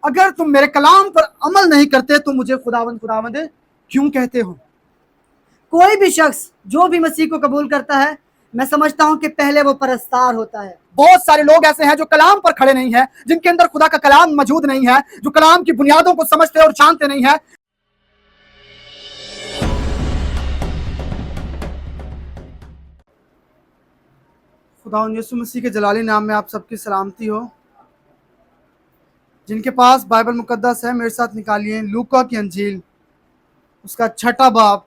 اگر تم میرے کلام پر عمل نہیں کرتے تو مجھے خداوند خداوند کیوں کہتے ہو؟ کوئی بھی شخص جو بھی مسیح کو قبول کرتا ہے، میں سمجھتا ہوں کہ پہلے وہ پرستار ہوتا ہے۔ بہت سارے لوگ ایسے ہیں جو کلام پر کھڑے نہیں ہیں، جن کے اندر خدا کا کلام موجود نہیں ہے، جو کلام کی بنیادوں کو سمجھتے اور جانتے نہیں ہیں۔ خداوند یسوع مسیح کے جلالی نام میں آپ سب کی سلامتی ہو۔ جن کے پاس بائبل مقدس ہے میرے ساتھ نکالیے لوکا کی انجیل، اس کا 6 باب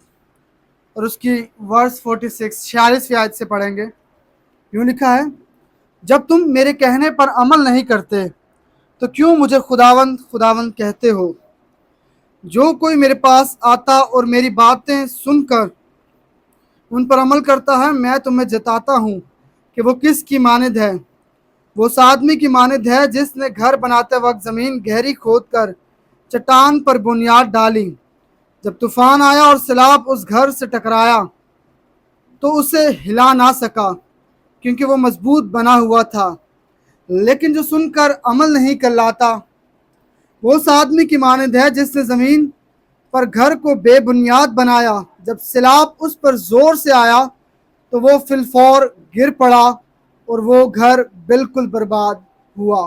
اور اس کی ورس 46 آیت سے پڑھیں گے۔ یوں لکھا ہے، جب تم میرے کہنے پر عمل نہیں کرتے تو کیوں مجھے خداوند خداوند کہتے ہو؟ جو کوئی میرے پاس آتا اور میری باتیں سن کر ان پر عمل کرتا ہے، میں تمہیں جتاتا ہوں کہ وہ کس کی مانند ہے۔ وہ اس آدمی کی مانند ہے جس نے گھر بناتے وقت زمین گہری کھود کر چٹان پر بنیاد ڈالی۔ جب طوفان آیا اور سیلاب اس گھر سے ٹکرایا تو اسے ہلا نہ سکا، کیونکہ وہ مضبوط بنا ہوا تھا۔ لیکن جو سن کر عمل نہیں کر لاتا، وہ اس آدمی کی مانند ہے جس نے زمین پر گھر کو بے بنیاد بنایا۔ جب سیلاب اس پر زور سے آیا تو وہ فی الفور گر پڑا اور وہ گھر بالکل برباد ہوا۔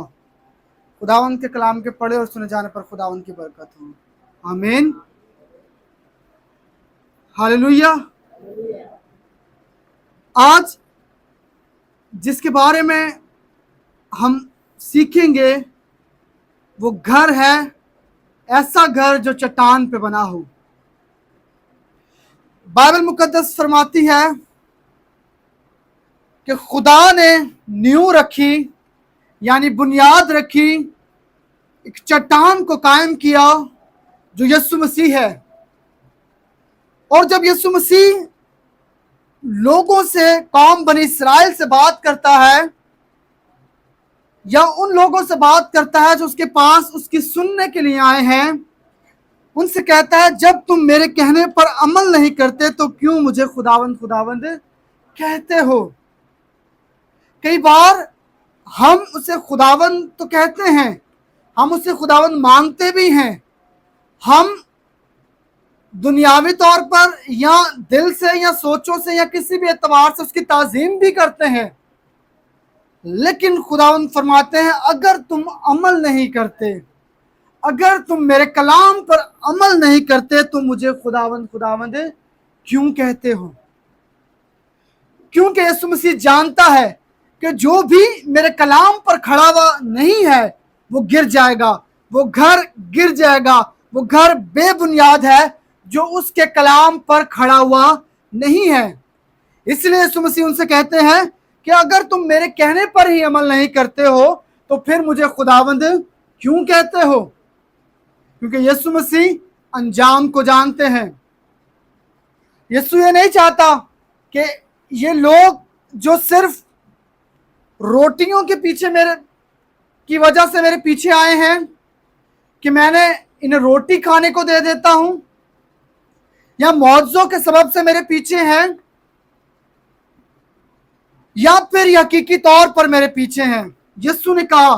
خداوند کے کلام کے پڑھے اور سنے جانے پر خداوند کی برکت ہو، آمین، ہاللویہ۔ آج جس کے بارے میں ہم سیکھیں گے وہ گھر ہے، ایسا گھر جو چٹان پہ بنا ہو۔ بائبل مقدس فرماتی ہے کہ خدا نے نیو رکھی، یعنی بنیاد رکھی، ایک چٹان کو قائم کیا جو یسوع مسیح ہے۔ اور جب یسوع مسیح لوگوں سے، قوم بنی اسرائیل سے بات کرتا ہے یا ان لوگوں سے بات کرتا ہے جو اس کے پاس اس کی سننے کے لیے آئے ہیں، ان سے کہتا ہے جب تم میرے کہنے پر عمل نہیں کرتے تو کیوں مجھے خداوند خداوند کہتے ہو؟ کئی بار ہم اسے خداوند تو کہتے ہیں، ہم اسے خداوند مانگتے بھی ہیں، ہم دنیاوی طور پر یا دل سے یا سوچوں سے یا کسی بھی اعتبار سے اس کی تعظیم بھی کرتے ہیں، لیکن خداوند فرماتے ہیں اگر تم عمل نہیں کرتے، اگر تم میرے کلام پر عمل نہیں کرتے تو مجھے خداوند خداوند کیوں کہتے ہو؟ کیونکہ یسوع مسیح جانتا ہے کہ جو بھی میرے کلام پر کھڑا ہوا نہیں ہے وہ گر جائے گا، وہ گھر گر جائے گا، وہ گھر بے بنیاد ہے جو اس کے کلام پر کھڑا ہوا نہیں ہے۔ اس لیے یسوع مسیح ان سے کہتے ہیں کہ اگر تم میرے کہنے پر ہی عمل نہیں کرتے ہو تو پھر مجھے خداوند کیوں کہتے ہو؟ کیونکہ یسوع مسیح انجام کو جانتے ہیں۔ یسوع یہ نہیں چاہتا کہ یہ لوگ جو صرف روٹیوں کے پیچھے میرے کی وجہ سے میرے پیچھے آئے ہیں کہ میں نے انہیں روٹی کھانے کو دے دیتا ہوں، یا معجزوں کے سبب سے میرے پیچھے ہیں، یا پھر حقیقی طور پر میرے پیچھے ہیں۔ یسوع نے کہا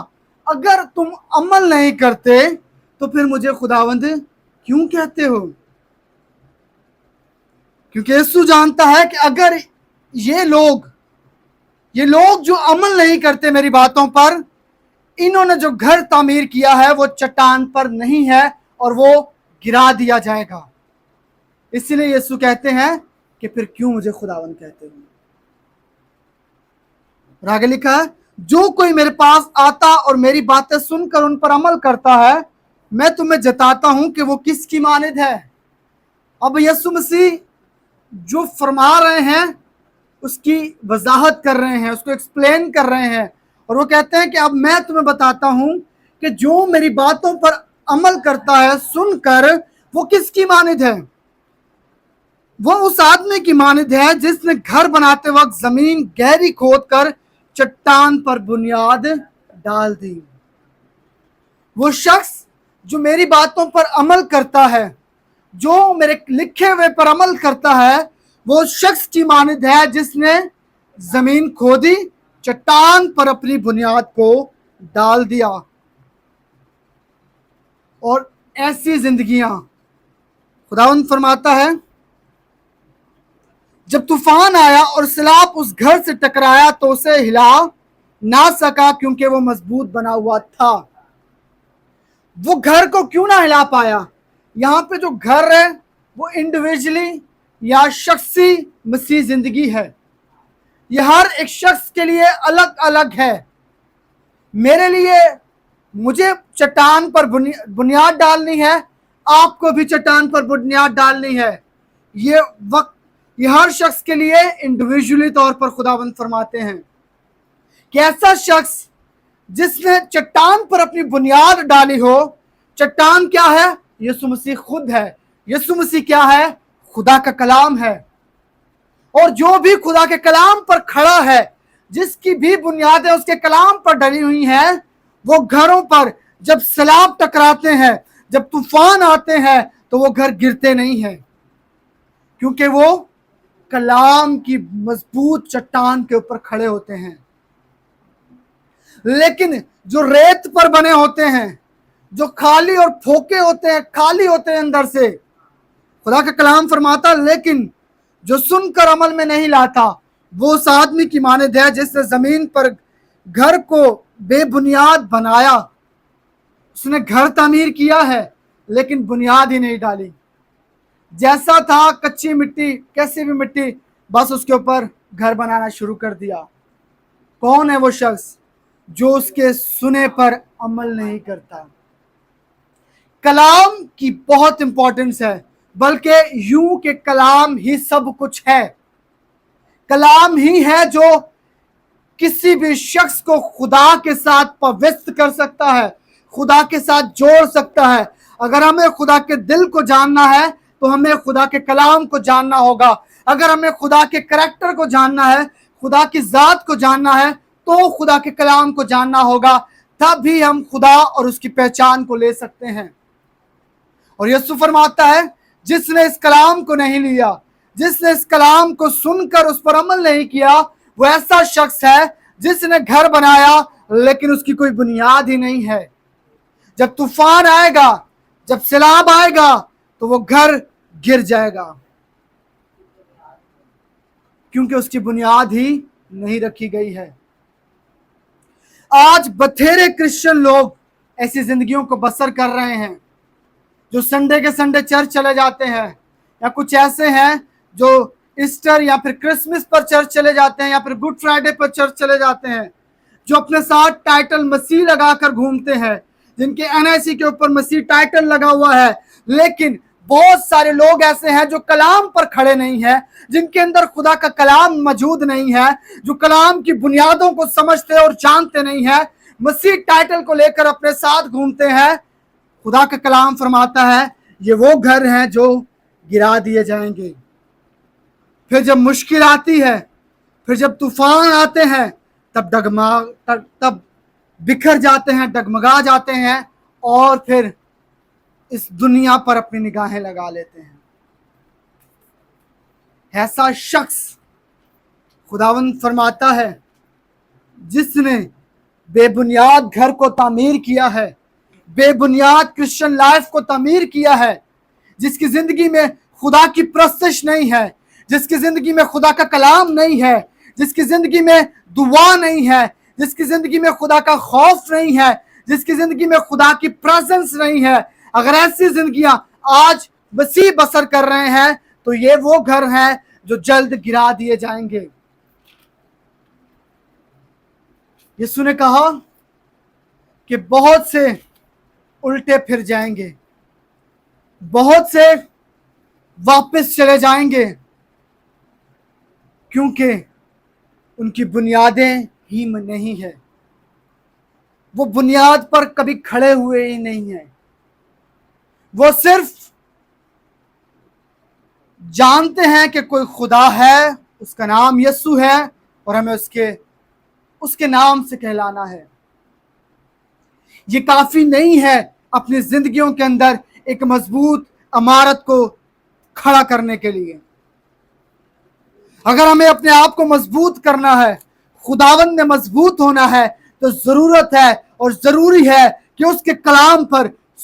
اگر تم عمل نہیں کرتے تو پھر مجھے خداوند کیوں کہتے ہو؟ کیونکہ یسوع جانتا ہے کہ اگر یہ لوگ جو عمل نہیں کرتے میری باتوں پر، انہوں نے جو گھر تعمیر کیا ہے وہ چٹان پر نہیں ہے اور وہ گرا دیا جائے گا۔ اس لیے یسوع کہتے ہیں کہ پھر کیوں مجھے خداوند کہتے ہو؟ اور آگے لکھا ہے جو کوئی میرے پاس آتا اور میری باتیں سن کر ان پر عمل کرتا ہے، میں تمہیں جتاتا ہوں کہ وہ کس کی مانند ہے۔ اب یسوع مسیح جو فرما رہے ہیں اس کی وضاحت کر رہے ہیں، اس کو ایکسپلین کر رہے ہیں، اور وہ کہتے ہیں کہ اب میں تمہیں بتاتا ہوں کہ جو میری باتوں پر عمل کرتا ہے سن کر، وہ کس کی مانند ہے؟ وہ اس آدمی کی مانند ہے جس نے گھر بناتے وقت زمین گہری کھود کر چٹان پر بنیاد ڈال دی۔ وہ شخص جو میری باتوں پر عمل کرتا ہے، جو میرے لکھے ہوئے پر عمل کرتا ہے، وہ شخص کی مانند ہے جس نے زمین کھودی، چٹان پر اپنی بنیاد کو ڈال دیا۔ اور ایسی زندگیاں خداوند فرماتا ہے جب طوفان آیا اور سیلاب اس گھر سے ٹکرایا تو اسے ہلا نہ سکا کیونکہ وہ مضبوط بنا ہوا تھا۔ وہ گھر کو کیوں نہ ہلا پایا؟ یہاں پہ جو گھر ہے وہ انڈیویجلی یا شخصی مسیح زندگی ہے۔ یہ ہر ایک شخص کے لیے الگ الگ ہے۔ میرے لیے مجھے چٹان پر بنیاد ڈالنی ہے، آپ کو بھی چٹان پر بنیاد ڈالنی ہے۔ یہ ہر شخص کے لیے انڈیویجولی طور پر خداوند فرماتے ہیں کہ ایسا شخص جس نے چٹان پر اپنی بنیاد ڈالی ہو، چٹان کیا ہے؟ یسوع مسیح خود ہے۔ یسوع مسیح کیا ہے؟ خدا کا کلام ہے۔ اور جو بھی خدا کے کلام پر کھڑا ہے، جس کی بھی بنیادیں اس کے کلام پر ڈلی ہوئی ہیں، وہ گھروں پر جب سیلاب ٹکراتے ہیں، جب طوفان آتے ہیں تو وہ گھر گرتے نہیں ہیں، کیونکہ وہ کلام کی مضبوط چٹان کے اوپر کھڑے ہوتے ہیں۔ لیکن جو ریت پر بنے ہوتے ہیں، جو خالی اور پھوکے ہوتے ہیں، خالی ہوتے ہیں اندر سے، خدا کا کلام فرماتا لیکن جو سن کر عمل میں نہیں لاتا وہ اس آدمی کی مانند ہے جس نے زمین پر گھر کو بے بنیاد بنایا۔ اس نے گھر تعمیر کیا ہے لیکن بنیاد ہی نہیں ڈالی، جیسا تھا کچی مٹی، کیسی بھی مٹی، بس اس کے اوپر گھر بنانا شروع کر دیا۔ کون ہے وہ شخص جو اس کے سنے پر عمل نہیں کرتا؟ کلام کی بہت امپورٹنس ہے، بلکہ یوں کہ کلام ہی سب کچھ ہے۔ کلام ہی ہے جو کسی بھی شخص کو خدا کے ساتھ پوست کر سکتا ہے، خدا کے ساتھ جوڑ سکتا ہے۔ اگر ہمیں خدا کے دل کو جاننا ہے تو ہمیں خدا کے کلام کو جاننا ہوگا۔ اگر ہمیں خدا کے کریکٹر کو جاننا ہے، خدا کی ذات کو جاننا ہے تو خدا کے کلام کو جاننا ہوگا، تب ہی ہم خدا اور اس کی پہچان کو لے سکتے ہیں۔ اور یسوع فرماتا ہے جس نے اس کلام کو نہیں لیا، جس نے اس کلام کو سن کر اس پر عمل نہیں کیا، وہ ایسا شخص ہے جس نے گھر بنایا لیکن اس کی کوئی بنیاد ہی نہیں ہے۔ جب طوفان آئے گا، جب سیلاب آئے گا تو وہ گھر گر جائے گا، کیونکہ اس کی بنیاد ہی نہیں رکھی گئی ہے۔ آج بتھیرے کرسچن لوگ ایسی زندگیوں کو بسر کر رہے ہیں جو سنڈے کے سنڈے چرچ چلے جاتے ہیں، یا کچھ ایسے ہیں جو ایسٹر یا پھر کرسمس پر چرچ چلے جاتے ہیں، یا پھر گڈ فرائیڈے پر چرچ چلے جاتے ہیں، جو اپنے ساتھ ٹائٹل مسیح لگا کر گھومتے ہیں، جن کے NIC کے اوپر مسیح ٹائٹل لگا ہوا ہے۔ لیکن بہت سارے لوگ ایسے ہیں جو کلام پر کھڑے نہیں ہیں، جن کے اندر خدا کا کلام موجود نہیں ہے، جو کلام کی بنیادوں کو سمجھتے اور جانتے نہیں ہیں، مسیح ٹائٹل کو لے کر اپنے ساتھ گھومتے ہیں۔ خدا کا کلام فرماتا ہے یہ وہ گھر ہیں جو گرا دیے جائیں گے۔ پھر جب مشکل آتی ہے، پھر جب طوفان آتے ہیں، تب بکھر جاتے ہیں، ڈگمگا جاتے ہیں، اور پھر اس دنیا پر اپنی نگاہیں لگا لیتے ہیں۔ ایسا شخص خداوند فرماتا ہے جس نے بے بنیاد گھر کو تعمیر کیا ہے، بے بنیاد کرسچن لائف کو تعمیر کیا ہے، جس کی زندگی میں خدا کی پرستش نہیں ہے، جس کی زندگی میں خدا کا کلام نہیں ہے، جس کی زندگی میں دعا نہیں ہے، جس کی زندگی میں خدا کا خوف نہیں ہے، جس کی زندگی میں خدا کی پریزنس نہیں ہے۔ اگر ایسی زندگیاں آج مسیح بسر کر رہے ہیں تو یہ وہ گھر ہیں جو جلد گرا دیے جائیں گے۔ یسوع نے کہا کہ بہت سے الٹے پھر جائیں گے، بہت سے واپس چلے جائیں گے، کیونکہ ان کی بنیادیں ہی نہیں ہے، وہ بنیاد پر کبھی کھڑے ہوئے ہی نہیں ہیں۔ وہ صرف جانتے ہیں کہ کوئی خدا ہے، اس کا نام یسوع ہے، اور ہمیں اس کے نام سے کہلانا ہے۔ یہ کافی نہیں ہے اپنی زندگیوں کے اندر ایک مضبوط عمارت کو کھڑا کرنے کے لیے۔ اگر ہمیں اپنے آپ کو مضبوط کرنا ہے، خداوند میں مضبوط ہونا ہے، تو ضرورت ہے اور ضروری ہے کہ اس کے کلام پر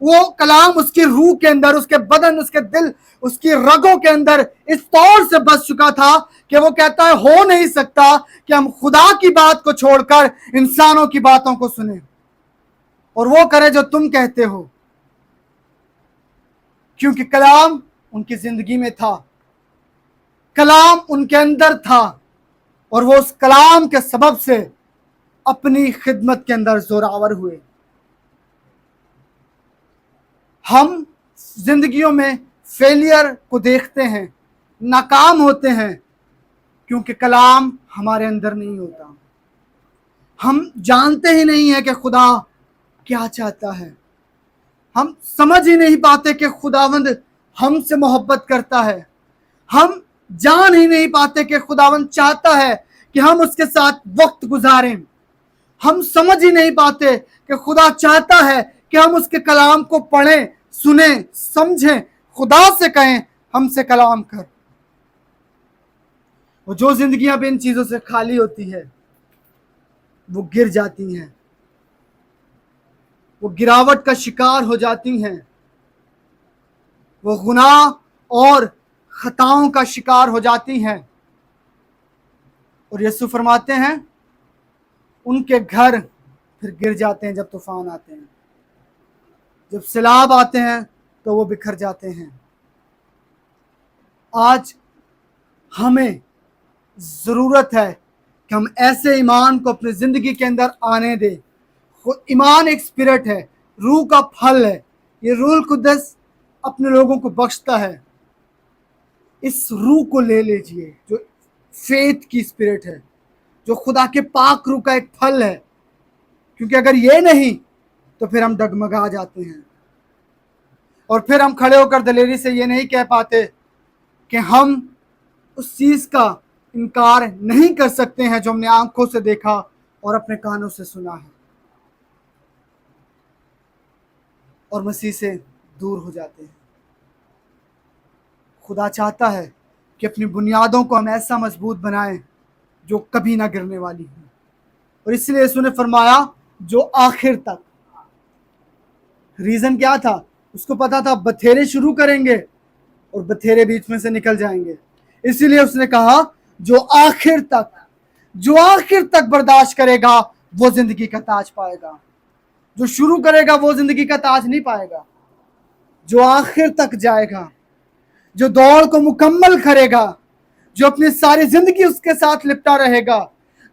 وہ کلام اس کی روح کے اندر، اس کے بدن، اس کے دل، اس کی رگوں کے اندر اس طور سے بس چکا تھا کہ وہ کہتا ہے ہو نہیں سکتا کہ ہم خدا کی بات کو چھوڑ کر انسانوں کی باتوں کو سنیں اور وہ کرے جو تم کہتے ہو، کیونکہ کلام ان کی زندگی میں تھا، کلام ان کے اندر تھا، اور وہ اس کلام کے سبب سے اپنی خدمت کے اندر زوراور ہوئے۔ ہم زندگیوں میں فیلئر کو دیکھتے ہیں، ناکام ہوتے ہیں، کیونکہ کلام ہمارے اندر نہیں ہوتا۔ ہم جانتے ہی نہیں ہیں کہ خدا کیا چاہتا ہے، ہم سمجھ ہی نہیں پاتے کہ خداوند ہم سے محبت کرتا ہے، ہم جان ہی نہیں پاتے کہ خداوند چاہتا ہے کہ ہم اس کے ساتھ وقت گزاریں، ہم سمجھ ہی نہیں پاتے کہ خدا چاہتا ہے کہ ہم اس کے کلام کو پڑھیں، سنیں، سمجھیں، خدا سے کہیں ہم سے کلام کر۔ اور جو زندگیاں بھی ان چیزوں سے خالی ہوتی ہے وہ گر جاتی ہیں، وہ گراوٹ کا شکار ہو جاتی ہیں، وہ گناہ اور خطاؤں کا شکار ہو جاتی ہیں۔ اور یسوع فرماتے ہیں ان کے گھر پھر گر جاتے ہیں جب طوفان آتے ہیں، جب سیلاب آتے ہیں تو وہ بکھر جاتے ہیں۔ آج ہمیں ضرورت ہے کہ ہم ایسے ایمان کو اپنی زندگی کے اندر آنے دیں۔ ایمان ایک اسپرٹ ہے، روح کا پھل ہے، یہ روح القدس اپنے لوگوں کو بخشتا ہے۔ اس روح کو لے لیجئے جو فیتھ کی اسپرٹ ہے، جو خدا کے پاک روح کا ایک پھل ہے، کیونکہ اگر یہ نہیں تو پھر ہم ڈگمگا جاتے ہیں، اور پھر ہم کھڑے ہو کر دلیری سے یہ نہیں کہہ پاتے کہ ہم اس چیز کا انکار نہیں کر سکتے ہیں جو ہم نے آنکھوں سے دیکھا اور اپنے کانوں سے سنا ہے، اور مسیح سے دور ہو جاتے ہیں۔ خدا چاہتا ہے کہ اپنی بنیادوں کو ہم ایسا مضبوط بنائیں جو کبھی نہ گرنے والی ہوں، اور اس لیے یسوع نے فرمایا جو آخر تک۔ ریزن کیا تھا؟ اس کو پتا تھا بتھیرے شروع کریں گے اور بتھیرے بیچ میں سے نکل جائیں گے، اسی لیے اس نے کہا جو آخر تک برداشت کرے گا وہ زندگی کا تاج پائے گا۔ جو شروع کرے گا وہ زندگی کا تاج نہیں پائے گا، جو آخر تک جائے گا، جو دوڑ کو مکمل کرے گا، جو اپنی ساری زندگی اس کے ساتھ لپٹا رہے گا،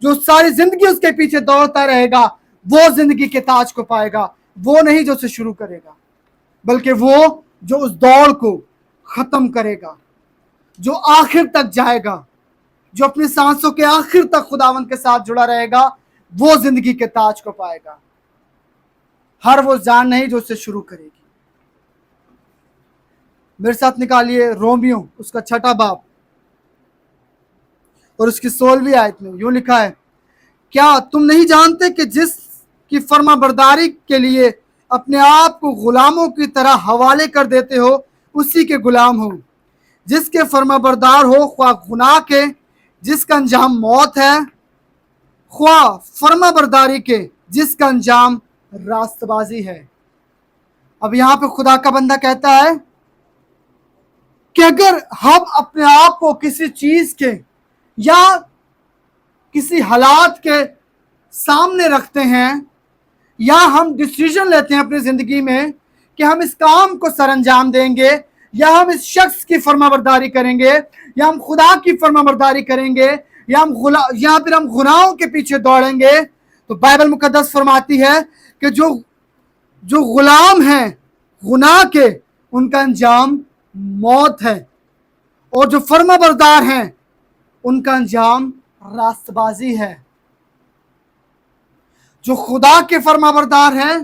جو ساری زندگی اس کے پیچھے دوڑتا رہے گا، وہ زندگی کے تاج کو پائے گا۔ وہ نہیں جو اسے شروع کرے گا، بلکہ وہ جو اس دوڑ کو ختم کرے گا، جو آخر تک جائے گا، جو اپنی سانسوں کے آخر تک خداوند کے ساتھ جڑا رہے گا، وہ زندگی کے تاج کو پائے گا۔ ہر وہ جان نہیں جو اسے شروع کرے گی۔ میرے ساتھ نکالیے رومیو اس کا 6 باب اور اس کی 16ویں آیت میں یوں لکھا ہے، کیا تم نہیں جانتے کہ جس کی فرما برداری کے لیے اپنے آپ کو غلاموں کی طرح حوالے کر دیتے ہو اسی کے غلام ہو، جس کے فرما بردار ہو خواہ گناہ کے جس کا انجام موت ہے، خواہ فرما برداری کے جس کا انجام راست بازی ہے۔ اب یہاں پہ خدا کا بندہ کہتا ہے کہ اگر ہم اپنے آپ کو کسی چیز کے یا کسی حالات کے سامنے رکھتے ہیں، یا ہم ڈیسیژن لیتے ہیں اپنی زندگی میں کہ ہم اس کام کو سر انجام دیں گے، یا ہم اس شخص کی فرما برداری کریں گے، یا ہم خدا کی فرما برداری کریں گے، یا پھر ہم گناہوں کے پیچھے دوڑیں گے، تو بائبل مقدس فرماتی ہے کہ جو غلام ہیں گناہ کے ان کا انجام موت ہے، اور جو فرما بردار ہیں ان کا انجام راست بازی ہے۔ جو خدا کے فرما بردار ہیں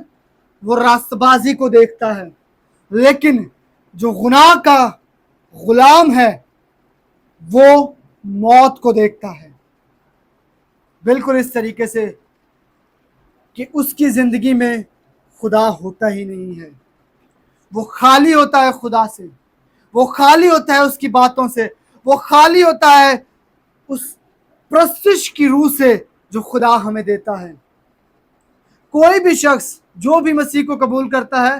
وہ راست بازی کو دیکھتا ہے، لیکن جو گناہ کا غلام ہے وہ موت کو دیکھتا ہے۔ بالکل اس طریقے سے کہ اس کی زندگی میں خدا ہوتا ہی نہیں ہے، وہ خالی ہوتا ہے خدا سے، وہ خالی ہوتا ہے اس کی باتوں سے، وہ خالی ہوتا ہے اس پرستش کی روح سے جو خدا ہمیں دیتا ہے۔ کوئی بھی شخص جو بھی مسیح کو قبول کرتا ہے،